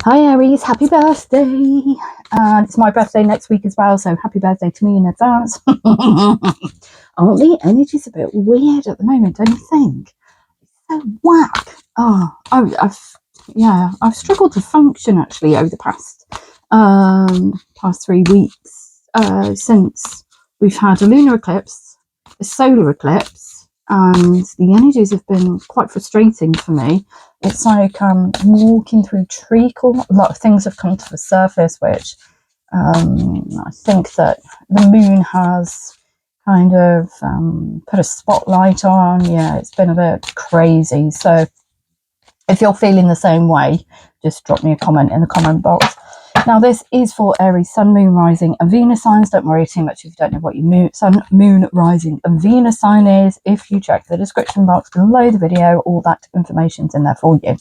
Hi Aries, happy birthday. It's my birthday next week as well, so happy birthday to me in advance. Aren't the energies a bit weird at the moment, don't you think? So whack. I've struggled to function actually over the past 3 weeks, since we've had a lunar eclipse, a solar eclipse, and the energies have been quite frustrating for me. It's like walking through treacle. A lot of things have come to the surface, which I think that the moon has kind of put a spotlight on. Yeah, it's been a bit crazy. So if you're feeling the same way, just drop me a comment in the comment box. Now, this is for Aries, Sun, Moon, Rising and Venus signs. Don't worry too much if you don't know what your Sun, Moon, Rising and Venus sign is. If you check the description box below the video, all that information's in there for you.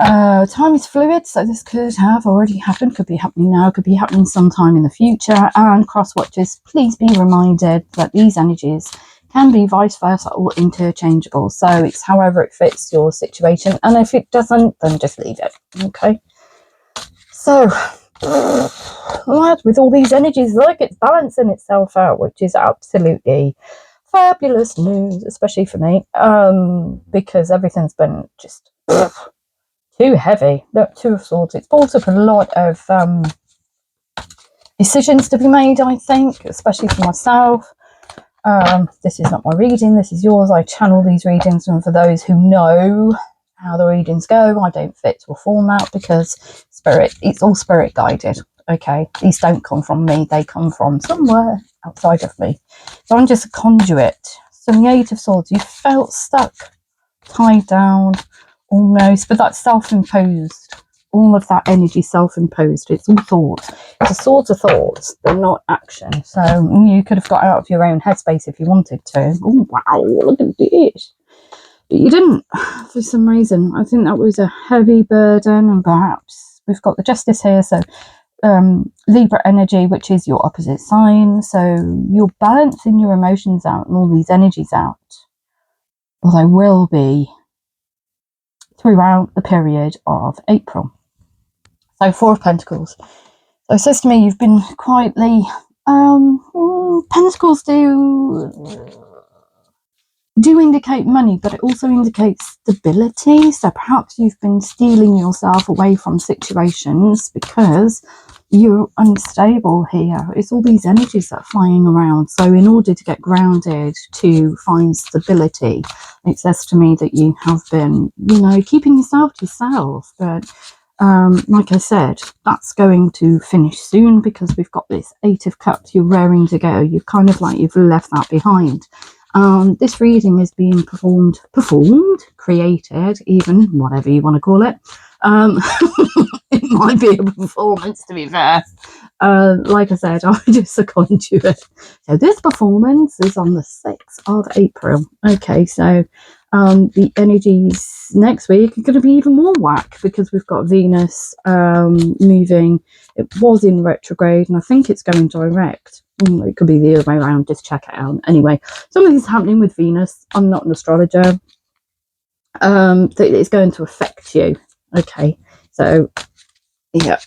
Time is fluid, so this could have already happened, could be happening now, could be happening sometime in the future. And cross watchers, please be reminded that these energies can be vice versa or interchangeable. So it's however it fits your situation, and if it doesn't, then just leave it. Okay. So, with all these energies, like it's balancing itself out, which is absolutely fabulous news, especially for me, because everything's been just too heavy. Look, Two of Swords. It's brought up a lot of decisions to be made, I think, especially for myself. This is not my reading, this is yours. I channel these readings, and for those who know how the readings go, I don't fit to a format because it's all spirit guided. Okay, these don't come from me, they come from somewhere outside of me. So I'm just a conduit. So the Eight of Swords, you felt stuck, tied down almost, but that's self-imposed. All of that energy self-imposed. It's all thoughts. It's a sort of thoughts, they're not action. So you could have got out of your own headspace if you wanted to. Oh wow, look at this. But you didn't, for some reason. I think that was a heavy burden, and perhaps we've got the Justice here, so Libra energy, which is your opposite sign. So you're balancing your emotions out and all these energies out. Well, they will be throughout the period of April. So Four of Pentacles. So it says to me you've been quietly, Pentacles do indicate money, but it also indicates stability. So perhaps you've been stealing yourself away from situations because you're unstable here. It's all these energies that are flying around. So in order to get grounded, to find stability, it says to me that you have been, keeping yourself to yourself. But like I said, that's going to finish soon because we've got this Eight of Cups. You're raring to go. You've kind of like, you've left that behind. This reading is being performed, created, even, whatever you want to call it. It might be a performance, to be fair. Like I said, I'm just a conduit. So this performance is on the 6th of April. Okay, so the energies next week are going to be even more whack because we've got Venus moving. It was in retrograde, and I think it's going direct. It could be the other way around, just check it out. Anyway, something's happening with Venus. I'm not an astrologer. That it's going to affect you. Okay, so yeah.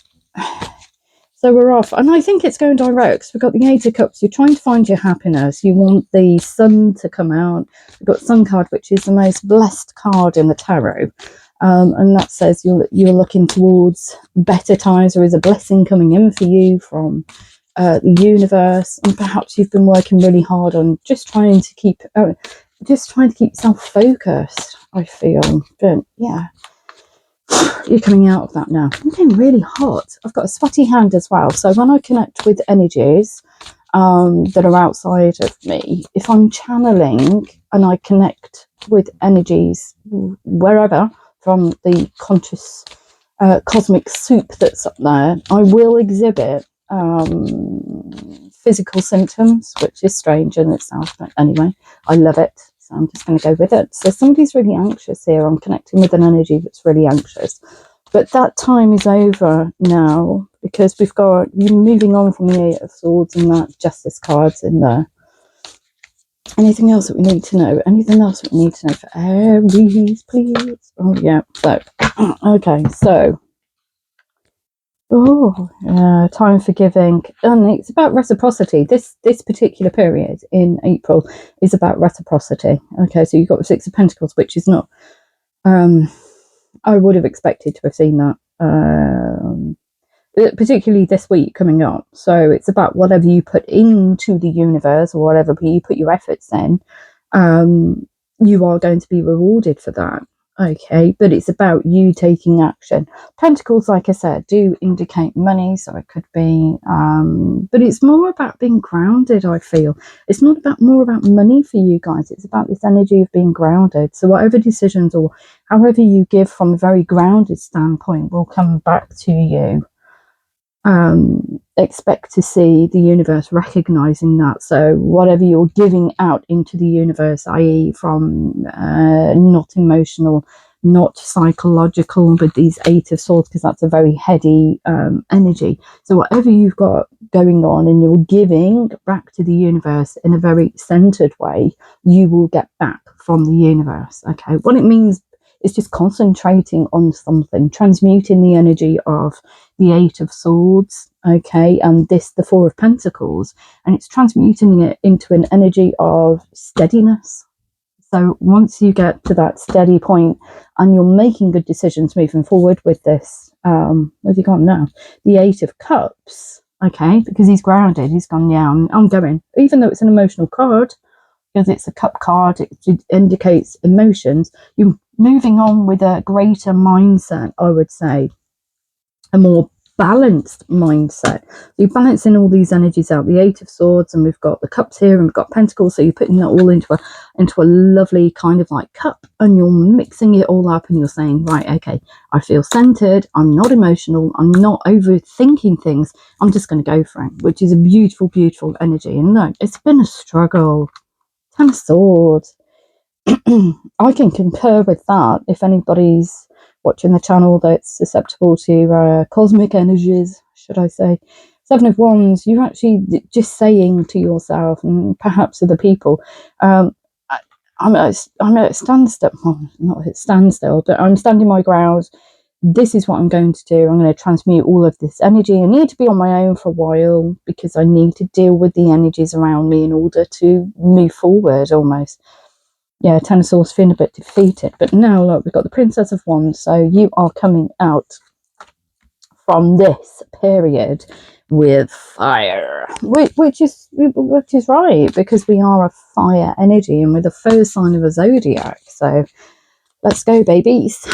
So we're off, and I think it's going direct. So we've got the Eight of Cups. You're trying to find your happiness. You want the Sun to come out. We've got Sun card, which is the most blessed card in the tarot, and that says you're looking towards better times. There is a blessing coming in for you from the universe, and perhaps you've been working really hard on just trying to keep yourself focused. I feel, but yeah. You're coming out of that now. I'm getting really hot. I've got a sweaty hand as well. So when I connect with energies that are outside of me, if I'm channeling and I connect with energies wherever from the conscious cosmic soup that's up there, I will exhibit physical symptoms, which is strange in itself. But anyway, I love it. So I'm just going to go with it. So somebody's really anxious here. I'm connecting with an energy that's really anxious. But that time is over now because you're moving on from the Eight of Swords and that Justice card's in there. Anything else that we need to know? Anything else that we need to know for Aries, please? Oh, yeah. So, okay. So, Time for giving, and it's about reciprocity. This particular period in April is about reciprocity. Okay, so you've got the Six of Pentacles, which is not. I would have expected to have seen that, particularly this week coming up. So it's about whatever you put into the universe, or whatever you put your efforts in. You are going to be rewarded for that. Okay, but it's about you taking action. Pentacles, like I said, do indicate money, so it could be, but it's more about being grounded. I feel it's not about more about money for you guys. It's about this energy of being grounded. So whatever decisions or however you give from a very grounded standpoint will come back to you. Expect to see the universe recognizing that. So whatever you're giving out into the universe, i.e. from not emotional, not psychological, but these Eight of Swords, because that's a very heady energy. So whatever you've got going on and you're giving back to the universe in a very centered way, you will get back from the universe. Okay, what it means is just concentrating on something, transmuting the energy of the Eight of Swords, okay, and the Four of Pentacles, and it's transmuting it into an energy of steadiness. So once you get to that steady point and you're making good decisions moving forward with this, where's he gone now? The Eight of Cups, okay, because he's grounded, he's gone, yeah, I'm going, even though it's an emotional card, because it's a cup card, it indicates emotions. You're moving on with a greater mindset, I would say, a more balanced mindset. You're balancing all these energies out, the Eight of Swords, and we've got the cups here, and we've got Pentacles, so you're putting that all into a lovely kind of like cup, and you're mixing it all up, and you're saying, right, okay, I feel centered, I'm not emotional, I'm not overthinking things, I'm just going to go for it, which is a beautiful, beautiful energy. And look, it's been a struggle. Ten of Swords. I can concur with that. If anybody's watching the channel that's susceptible to cosmic energies, should I say. Seven of Wands, you're actually just saying to yourself and perhaps other people, I'm at a standstill. Well, not at a standstill, but I'm standing my ground. This is what I'm going to do. I'm going to transmute all of this energy. I need to be on my own for a while because I need to deal with the energies around me in order to move forward almost. Yeah, Ten of Swords, feeling a bit defeated. But now, look, we've got the Princess of Wands. So you are coming out from this period with fire, which is right, because we are a fire energy and we're the first sign of a zodiac. So let's go, babies.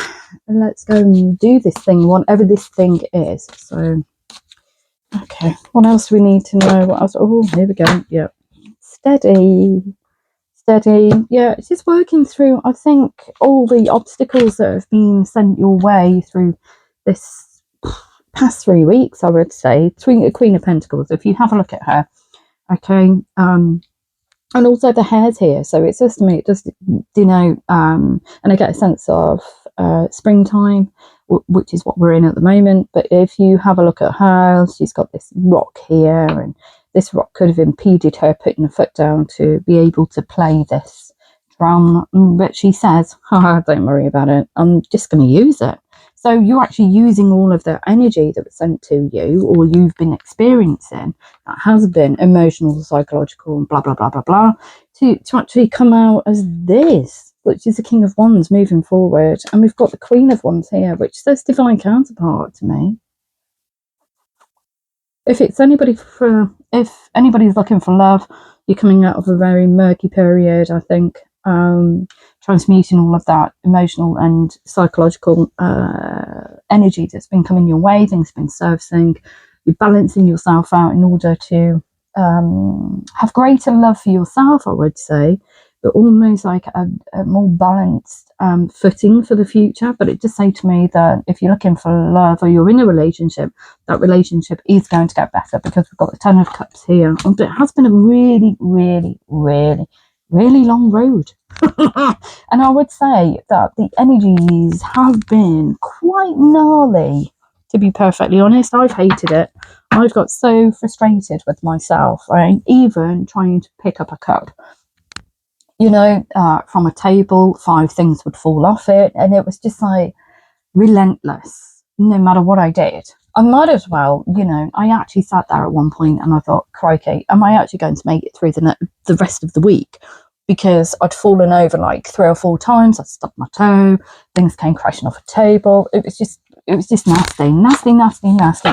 Let's go and do this thing, whatever this thing is. So, okay, what else do we need to know? What else? Oh, here we go. Yep. Steady. Yeah, it's just working through, I think, all the obstacles that have been sent your way through this past 3 weeks, I would say. Queen of Pentacles, if you have a look at her, okay, and also the hairs here, so it says to me, it does denote, and I get a sense of springtime, which is what we're in at the moment. But if you have a look at her, she's got this rock here, and this rock could have impeded her putting her foot down to be able to play this drum. But she says, don't worry about it, I'm just going to use it. So you're actually using all of the energy that was sent to you, or you've been experiencing, that has been emotional, psychological, and blah, blah, blah, blah, blah, to actually come out as this, which is the King of Wands moving forward. And we've got the Queen of Wands here, which says divine counterpart to me. If anybody's looking for love, you're coming out of a very murky period, I think. Transmuting all of that emotional and psychological energy that's been coming your way, things have been surfacing. You're balancing yourself out in order to have greater love for yourself, I would say, but almost like a more balanced footing for the future. But it just say to me that if you're looking for love or you're in a relationship, that relationship is going to get better, because we've got the Ten of Cups here. And it has been a really, really, really, really long road. And I would say that the energies have been quite gnarly, to be perfectly honest. I've hated it. I've got so frustrated with myself, right? Even trying to pick up a cup, you know, from a table, 5 things would fall off it, and it was just like relentless. No matter what I did, I might as well, you know, I actually sat there at one point and I thought, crikey, am I actually going to make it through the rest of the week? Because I'd fallen over like 3 or 4 times. I stubbed my toe, things came crashing off a table. It was just nasty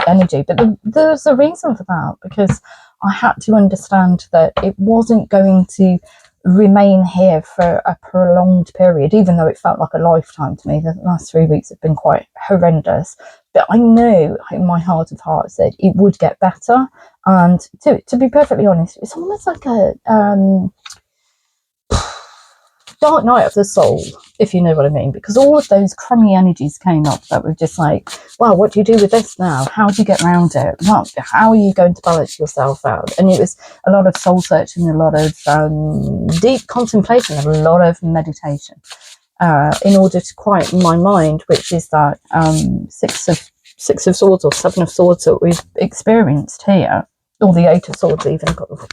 energy. But there's a reason for that, because I had to understand that it wasn't going to remain here for a prolonged period, even though it felt like a lifetime to me. The last 3 weeks have been quite horrendous, but I knew in my heart of hearts that it would get better. And to be perfectly honest, it's almost like a dark night of the soul, if you know what I mean, because all of those crummy energies came up that were just like, well, what do you do with this now? How do you get around it? Well, how are you going to balance yourself out? And it was a lot of soul searching, a lot of deep contemplation, a lot of meditation, in order to quiet my mind, which is that six of swords or 7 of swords that we've experienced here, or the 8 of swords even got wrong.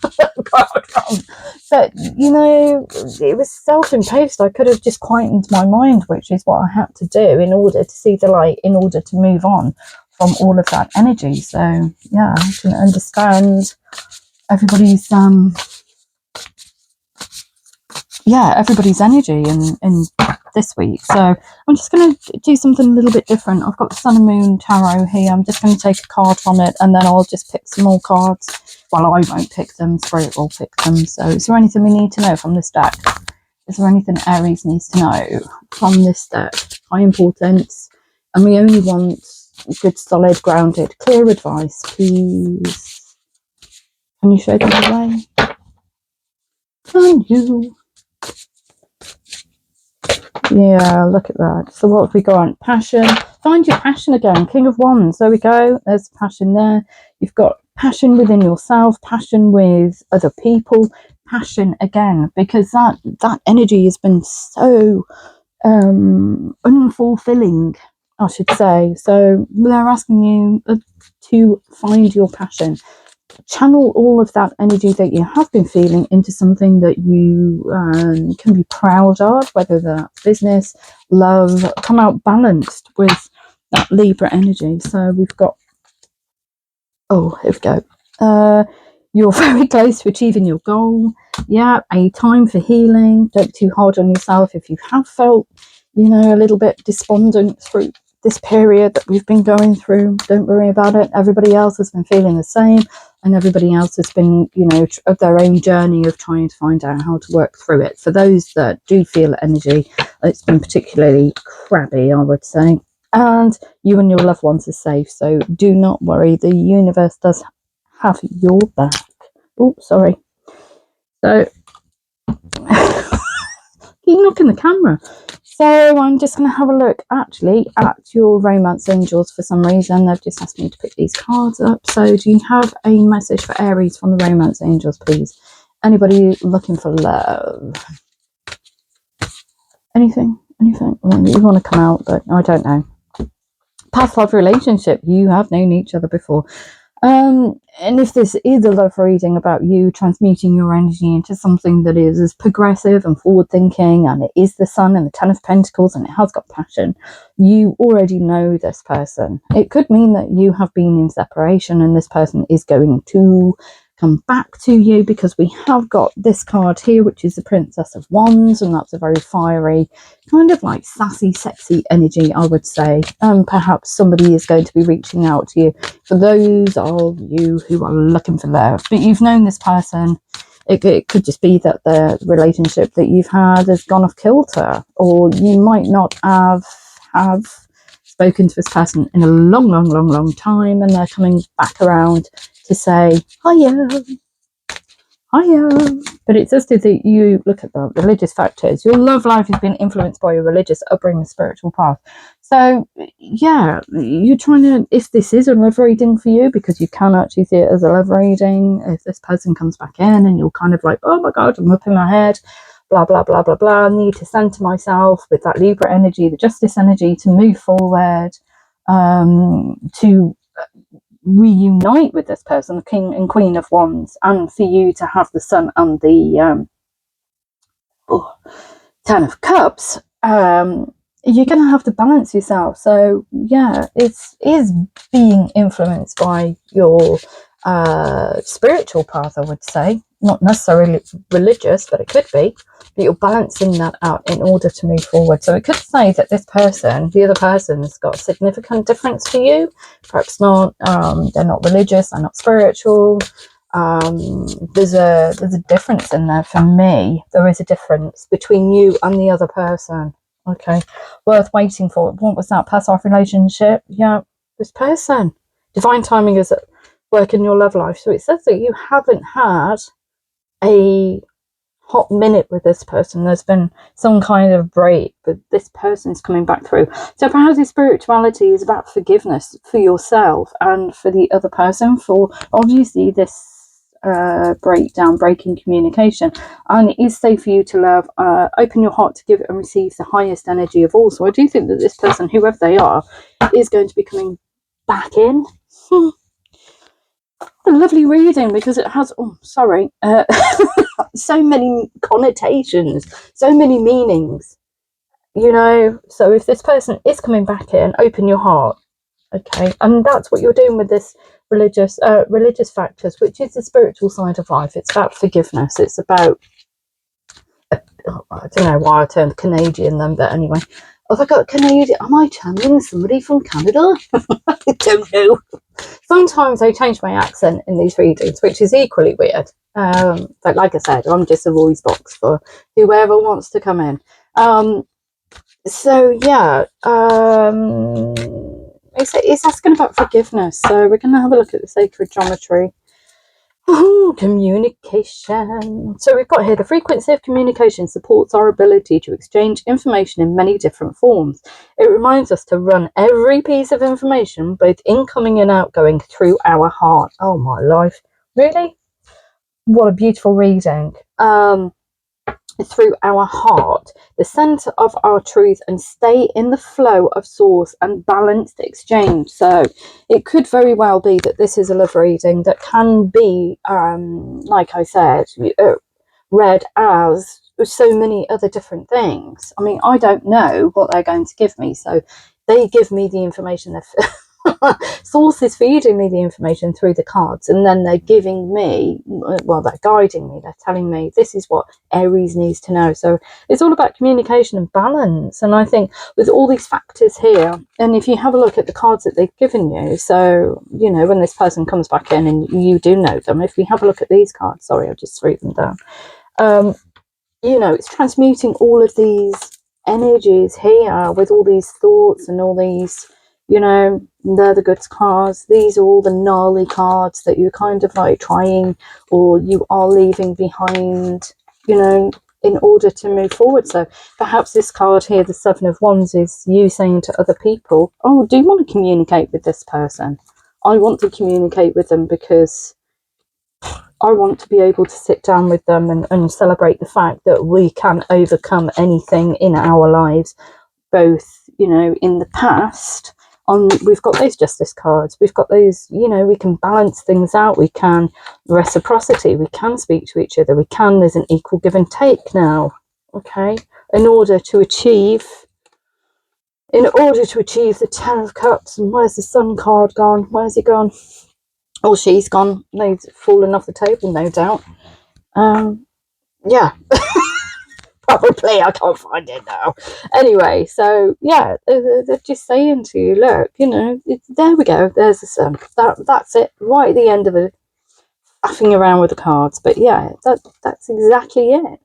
But you know, it was self-imposed. I could have just quietened my mind, which is what I had to do in order to see the light, in order to move on from all of that energy. So yeah, I can understand everybody's everybody's energy in this week. So I'm just going to do something a little bit different. I've got the Sun and Moon Tarot here. I'm just going to take a card from it, and then I'll just pick some more cards. Well, I won't pick them, Spirit will pick them. So is there anything we need to know from this deck? Is there anything Aries needs to know from this deck? High importance, and we only want good, solid, grounded, clear advice, please. Can you show them the way? Can you? Yeah, look at that. So what have we got? Passion. Find your passion again. King of Wands. There we go. There's passion there. You've got passion within yourself, passion with other people, passion again, because that energy has been so unfulfilling, I should say. So they're asking you to find your passion. Channel all of that energy that you have been feeling into something that you can be proud of, whether that's business, love. Come out balanced with that Libra energy. So we've got, oh, here we go. You're very close to achieving your goal. Yeah, a time for healing. Don't be too hard on yourself. If you have felt, you know, a little bit despondent through this period that we've been going through, don't worry about it. Everybody else has been feeling the same, and everybody else has been, you know, of their own journey of trying to find out how to work through it. For those that do feel energy, it's been particularly crabby, I would say. And you and your loved ones are safe, so do not worry. The universe does have your back. Oh, sorry. So keep knocking the camera. So I'm just going to have a look actually at your romance angels. For some reason they've just asked me to pick these cards up. So do you have a message for Aries from the romance angels, please? Anybody looking for love? Anything? Well, you want to come out, but I don't know. Past life relationship, you have known each other before. And if this is a love reading about you transmuting your energy into something that is as progressive and forward thinking, and it is the Sun and the 10 of Pentacles, and it has got passion, you already know this person. It could mean that you have been in separation and this person is going to come back to you, because we have got this card here, which is the Princess of Wands, and that's a very fiery, kind of like sassy, sexy energy, I would say. Perhaps somebody is going to be reaching out to you, for those of you who are looking for love. But you've known this person. It could just be that the relationship that you've had has gone off kilter, or you might not have spoken to this person in a long time, and they're coming back around to say hiya. But it says that you look at the religious factors. Your love life has been influenced by your religious upbringing, spiritual path. So yeah, you're trying to, if this is a love reading for you, because you can actually see it as a love reading, if this person comes back in and you're kind of like, oh my god, I'm up in my head, blah blah blah blah blah, I need to center myself with that Libra energy, the justice energy, to move forward, to reunite with this person, the King and Queen of Wands, and for you to have the Sun and the 10 of Cups. you're going to have to balance yourself. So yeah, it is being influenced by your spiritual path, I would say. Not necessarily religious, but it could be. But you're balancing that out in order to move forward. So it could say that this person, the other person, has got a significant difference to you. Perhaps not. They're not religious. They're not spiritual. There's a difference in there for me. There is a difference between you and the other person. Okay, worth waiting for. What was that? Past life relationship? Yeah, this person. Divine timing is at work in your love life. So it says that you haven't had a hot minute with this person. There's been some kind of break, but this person's coming back through. So perhaps your spirituality is about forgiveness for yourself and for the other person, for obviously this breaking communication. And it is safe for you to love, open your heart to give and receive the highest energy of all. So I do think that this person, whoever they are, is going to be coming back in. A lovely reading, because it has so many connotations, so many meanings, you know. So if this person is coming back in, open your heart. Okay, and that's what you're doing with this religious factors, which is the spiritual side of life. It's about forgiveness. It's about, I don't know why I turned Canadian then, but anyway. Have I got Canadian? Am I channeling somebody from Canada? I don't know. Sometimes I change my accent in these readings, which is equally weird. But like I said, I'm just a voice box for whoever wants to come in. So yeah, it's asking about forgiveness. So we're going to have a look at the sacred geometry. Communication. So we've got here, the frequency of communication supports our ability to exchange information in many different forms. It reminds us to run every piece of information, both incoming and outgoing, through our heart. Oh my life. Really? What a beautiful reading. Through our heart, the center of our truth, and stay in the flow of source and balanced exchange. So it could very well be that this is a love reading that can be, like I said, read as so many other different things. I mean, I don't know what they're going to give me, so they give me the information. Source is feeding me the information through the cards, and then they're giving me, well, they're guiding me, they're telling me this is what Aries needs to know. So it's all about communication and balance. And I think with all these factors here, and if you have a look at the cards that they've given you, so you know, when this person comes back in and you do know them, if you have a look at these cards, sorry, I just threw them down, you know, it's transmuting all of these energies here with all these thoughts and all these, you know, they're the good cards. These are all the gnarly cards that you're kind of like trying, or you are leaving behind, you know, in order to move forward. So perhaps this card here, the Seven of Wands, is you saying to other people, oh, do you want to communicate with this person? I want to communicate with them because I want to be able to sit down with them and celebrate the fact that we can overcome anything in our lives, both, you know, in the past. We've got those justice cards, we've got those, you know, we can balance things out, we can reciprocity, we can speak to each other, there's an equal give and take now. Okay, in order to achieve the Ten of Cups. And where's the Sun card gone? Where's it gone? Oh, she's gone. They've fallen off the table, no doubt. Yeah. Probably, I can't find it now. Anyway, so yeah, they're just saying to you, look, you know, there we go, there's the Sun. That's it, right at the end of it, faffing around with the cards. But yeah, that's exactly it.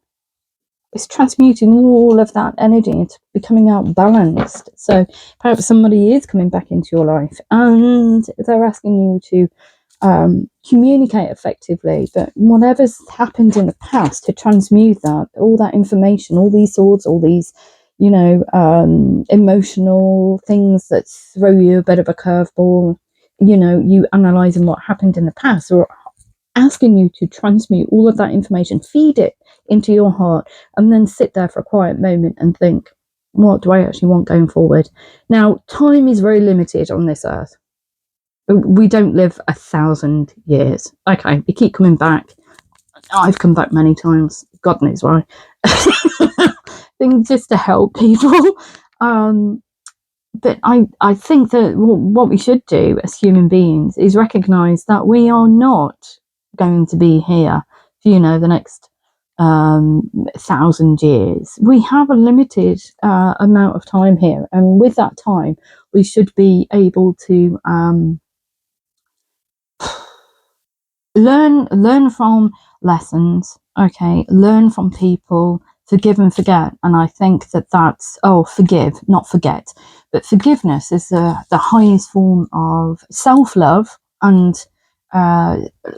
It's transmuting all of that energy into becoming out balanced. So perhaps somebody is coming back into your life and they're asking you to communicate effectively, but whatever's happened in the past, to transmute that, all that information, all these thoughts, all these, you know, emotional things that throw you a bit of a curveball, you know, you analysing what happened in the past, or asking you to transmute all of that information, feed it into your heart, and then sit there for a quiet moment and think, what do I actually want going forward? Now, time is very limited on this earth. We don't live 1,000 years. Okay, we keep coming back. I've come back many times. God knows why. Things just to help people. but I think that what we should do as human beings is recognize that we are not going to be here for, you know, the next 1,000 years. We have a limited amount of time here, and with that time we should be able to learn from lessons, okay, learn from people, forgive and forget. And I think that that's, forgive, not forget, but forgiveness is the highest form of self-love and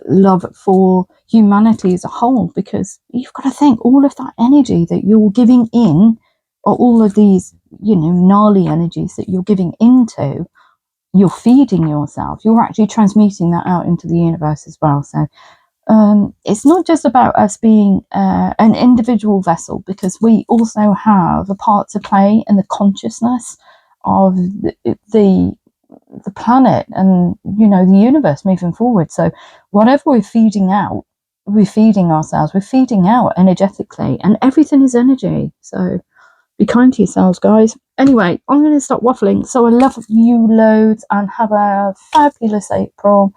love for humanity as a whole, because you've got to think all of that energy that you're giving in, or all of these, you know, gnarly energies that you're giving into, you're feeding yourself, you're actually transmuting that out into the universe as well. So it's not just about us being an individual vessel, because we also have a part to play in the consciousness of the planet and, you know, the universe moving forward. So whatever we're feeding out, we're feeding ourselves, we're feeding out energetically, and everything is energy. So be kind to yourselves, guys. Anyway, I'm going to stop waffling. So I love you loads, and have a fabulous April.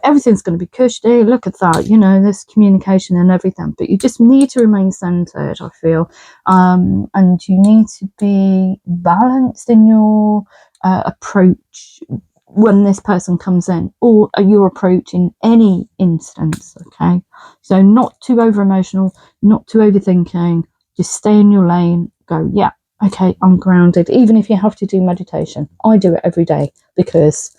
Everything's going to be cushy. Look at that. You know, there's communication and everything, but you just need to remain centered, I feel. And you need to be balanced in your approach when this person comes in, or your approach in any instance, okay? So not too over emotional, not too overthinking. Just stay in your lane. Go, yeah, okay, I'm grounded. Even if you have to do meditation, I do it every day, because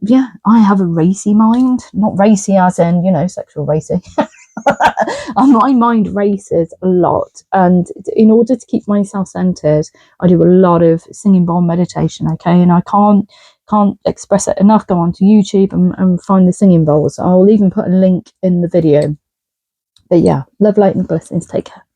yeah, I have a racy mind. Not racy as in, you know, sexual racy. My mind races a lot, and in order to keep myself centered, I do a lot of singing bowl meditation, okay? And I can't express it enough. Go onto YouTube and find the singing bowls. I'll even put a link in the video. But yeah, love, light and blessings. Take care.